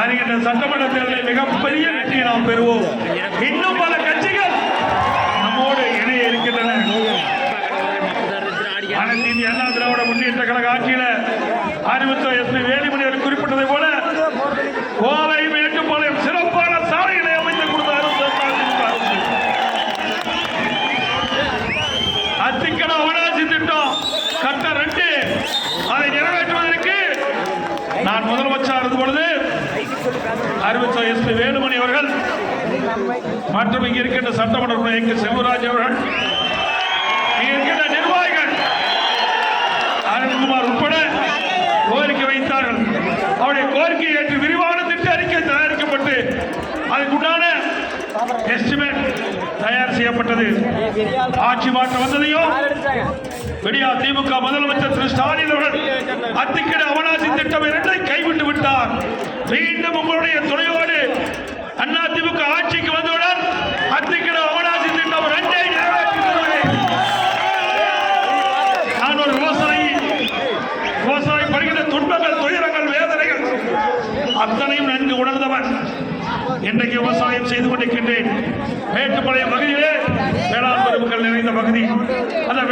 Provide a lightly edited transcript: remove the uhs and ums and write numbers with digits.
வருகின்ற சட்டமன்ற தேர்தலில் மிகப்பெரிய வெற்றியை நாம் பெறுவோம். இன்னும் பல கட்சிகள் நம்மோடு இணைய இருக்கின்றன. அனைத்து இந்திய அண்ணா திராவிட முன்னேற்ற கழக ஆட்சியில அறிவித்த எஸ் பி வேலுமணி அவர்கள் குறிப்பிட்டதை போல கோவை மேட்டுப்பாளையம் சிறப்பான சாலைகளை அமைத்து கொடுத்தார். அத்திக்கட அவனாசி திட்டம் கட்ட 2 அதை நிறைவேற்றுவதற்கு நான் முதலமைச்சர் இருந்த பொழுது அறிவித்த எஸ் பி வேலுமணி அவர்கள் மற்றும் இங்கே இருக்கின்ற சட்டமன்ற உறுப்பினர் செல்வராஜ் அவர்கள், இங்கே இருக்கின்ற நிர்வாகிகள் அருண்குமார் உட்பட கோரிக்கை வைத்தார்கள். அவருடைய கோரிக்கையை ஏற்று விரிவான திட்ட அறிக்கை தயாரிக்கப்பட்டு அதுக்குண்டான எஸ்டிமேட் தயார் செய்யப்பட்டது. ஆட்சி மாற்றம் வந்ததையும் விடியா திமுக முதலமைச்சர் திரு ஸ்டாலின் அவர்கள் அத்திக்கடை அவனாசி திட்டம் 2 கைவிட்டு விட்டார். மீண்டும் உங்களுடைய துணையோடு அண்ணா திமுக ஆட்சிக்கு வந்தவுடன் அத்திக்கடை அவனாசி திட்டம் 2 நிறைவேற்றுகிறது. நான் ஒரு விவசாயி படுகின்ற துன்பங்கள், துயரங்கள், வேதனைகள் அத்தனையும் நன்கு உணர்ந்தவன். இன்றைக்கு விவசாயம் செய்து கொண்டிருக்கின்றேன். மேட்டுப்பாளையம் பகுதியிலே வேளாண் பெருமக்கள் நிறைந்த பகுதி. அந்த